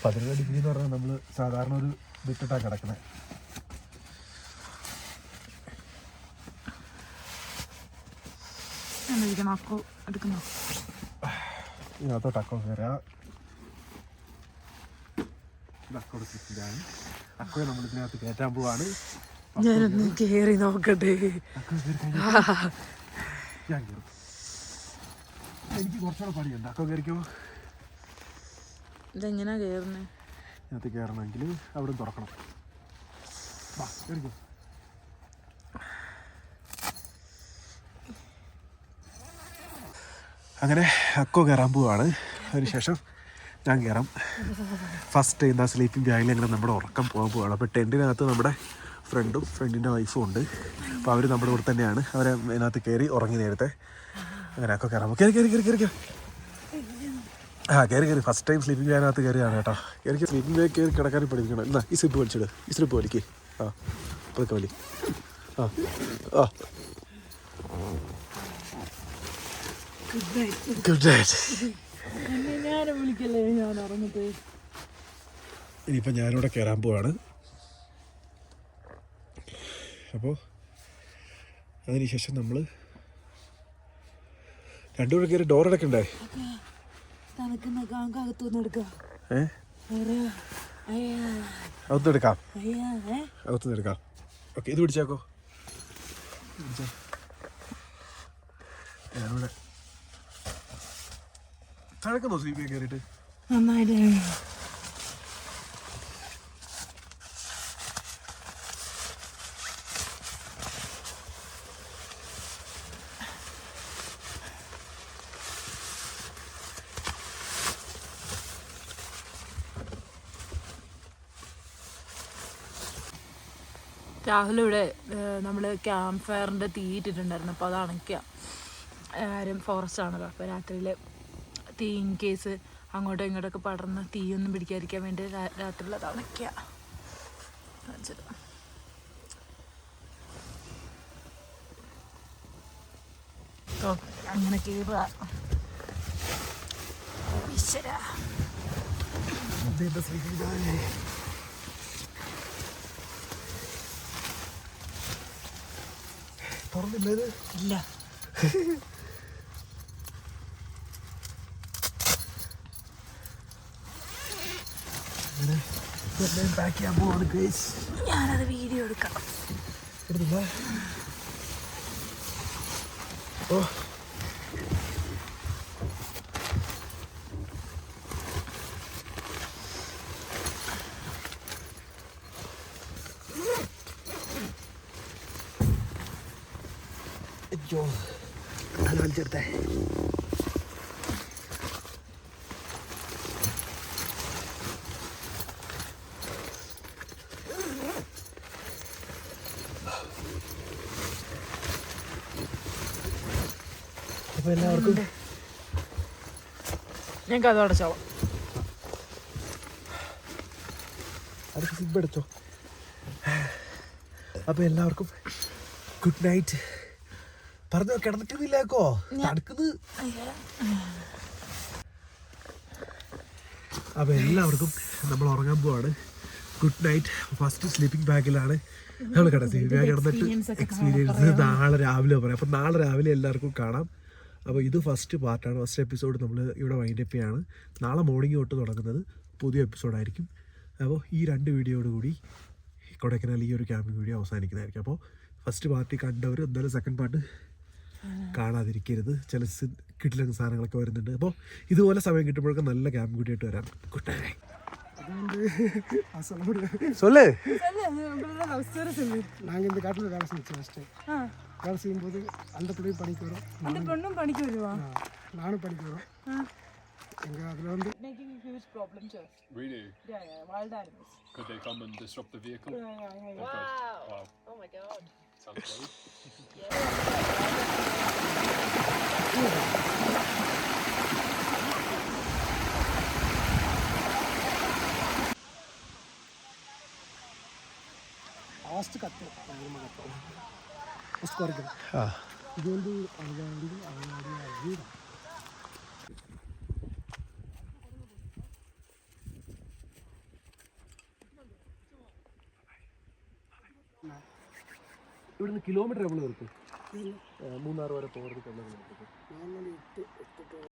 11 ഡിഗ്രി എന്ന് പറഞ്ഞാൽ നമ്മൾ സാധാരണ ഒരു വിട്ടിട്ടാണ് കിടക്കുന്നത്. അക്കോ എടുക്കുന്നോ? ഇതിനകത്തോട്ട് അക്കോ കയറാം. അക്കോടെ സിറ്റിലാണ്. അക്കോയെ നമ്മൾ ഇതിനകത്ത് കയറ്റാൻ പോവാണ്. ഞാനൊന്ന് കയറി നോക്കട്ടെ. ഞാൻ കയറും. എനിക്ക് കുറച്ചുകൂടെ പണിയുണ്ട്. അക്കോ കയറിക്കോ. ഇതെങ്ങനെയാ കയറുന്നത്? ഇതിനകത്ത് കയറണമെങ്കിൽ അവിടെ തുറക്കണം. വാ കയറിക്കോ. അങ്ങനെ അക്കോ കയറാൻ പോവാണ്. അതിനുശേഷം ഞാൻ കയറാം. ഫസ്റ്റ് എന്താ സ്ലീപ്പിംഗ് ബാഗിൽ അങ്ങനെ നമ്മുടെ ഉറക്കം പോകാൻ പോവുകയാണ്. അപ്പോൾ ടെൻറ്റിനകത്ത് നമ്മുടെ ഫ്രണ്ടിൻ്റെ വൈഫും ഉണ്ട്. അപ്പോൾ അവർ നമ്മുടെ കൂടെ തന്നെയാണ്. അവരെ അതിനകത്ത് കയറി ഉറങ്ങി നേരത്തെ. അങ്ങനെ അക്കോ കയറാം. കയറി കയറി ഫസ്റ്റ് ടൈം സ്ലീപ്പിംഗ് ബാഗിനകത്ത് കയറിയാണ് കേട്ടോ. സ്ലീപ്പിംഗ് ബാഗ് കയറി കിടക്കാനും പഠിക്കണം. എന്നാ ഈ സ്ലിപ്പ് വലിച്ചിട്. ഈ സ്ലിപ്പ് വലിക്ക്. പതുക്കെ വലി. Good night. ഇനിയിപ്പോൾ ഞാനിവിടെ കയറാൻ പോവാണ്. അപ്പോൾ അതിനുശേഷം നമ്മൾ രണ്ടുകൂടെ കയറി ഡോർ അടക്കണ്ടേ? അകത്തുനിന്നെടുക്കാം. ഓക്കെ, ഇത് പിടിച്ചാക്കോ. ഞാനിവിടെ തഴക്കുന്നോ സ്ലീപ്പിൽ കയറിയിട്ട്? നന്നായിട്ട് രാഹുൽ ഇവിടെ നമ്മൾ ക്യാമ്പ് ഫയറിൻ്റെ തീ ഇട്ടിട്ടുണ്ടായിരുന്നു. അപ്പോൾ അത് അണയ്ക്കുക. ആരും ഫോറസ്റ്റ് ആണല്ലോ. അപ്പോൾ രാത്രിയിൽ തീ ഇൻ കേസ് അങ്ങോട്ടും ഇങ്ങോട്ടൊക്കെ പടർന്ന് തീയൊന്നും പിടിക്കാതിരിക്കാൻ വേണ്ടി രാത്രിയിൽ അത് അണയ്ക്കുക. അങ്ങനെ കയറുക. തുറന്നില്ലേ? ഇല്ല. ഞാനത് വീഡിയോ എടുക്കാം. വലിച്ചെടുത്തേ. അപ്പോൾ എല്ലാവർക്കും ഞങ്ങൾക്ക് അത് അടച്ചോളാം. അടുത്ത് സിബ് എടുത്തോ. അപ്പോൾ എല്ലാവർക്കും ഗുഡ് നൈറ്റ്. പറഞ്ഞോ കിടന്നിട്ടില്ലേക്കോ തടുക്കുന്നത്. അപ്പൊ എല്ലാവർക്കും നമ്മൾ ഉറങ്ങാൻ പോവാണ്. Good night. ഫസ്റ്റ് സ്ലീപ്പിംഗ് ബാഗിലാണ് നമ്മൾ സ്ലീപ്പിംഗ് ബാഗ് കിടന്നിട്ട് എക്സ്പീരിയൻസ് നാളെ രാവിലെ പറയാം. അപ്പം നാളെ രാവിലെ എല്ലാവർക്കും കാണാം. അപ്പോൾ ഇത് ഫസ്റ്റ് പാർട്ടാണ്, ഫസ്റ്റ് എപ്പിസോഡ് നമ്മൾ ഇവിടെ വൈൻഡപ്പ് ചെയ്യാണ്. നാളെ മോർണിംഗ് തൊട്ട് തുടങ്ങുന്നത് പുതിയ എപ്പിസോഡായിരിക്കും. അപ്പോൾ ഈ 2 വീഡിയോയോടുകൂടി കൊടൈക്കനാൽ ഈ ഒരു ക്യാമ്പിംഗ് വീഡിയോ അവസാനിക്കുന്നതായിരിക്കും. അപ്പോൾ ഫസ്റ്റ് പാർട്ടി കണ്ടവർ എന്തായാലും സെക്കൻഡ് പാർട്ട് കാണാതിരിക്കരുത്. ചില കിട്ടില്ല സാധനങ്ങളൊക്കെ വരുന്നുണ്ട്. അപ്പോൾ ഇതുപോലെ സമയം കിട്ടുമ്പോഴൊക്കെ നല്ല ക്യാമ്പ് വീഡിയോ ആയിട്ട് വരാം. Good night. சொல்லு. நாங்கள் இந்த காட்டில் வேலை செஞ்சோம் ஃபஸ்ட்டு. வேலை செய்யும்போது அந்த பிள்ளையும் பணிக்கு வரும், அந்த பொண்ணும் படிக்க வருவா, நானும் படிக்க வரும். எங்கள் அதில் வந்து making a huge problem to us. Really? Yeah, wild animals. Could they come and disrupt the vehicle? Yeah. Wow. Oh my God. Sounds scary. Last கத்தும் பயங்கரமாக கத்தும் ஃபஸ்ட் குறைக்கும். இது வந்து அவங்களுடைய வீடு. ഇവിടുന്ന് കിലോമീറ്റർ എവിടെ നിർത്തും? മൂന്നാർ വരെ പോകുന്നത്. 8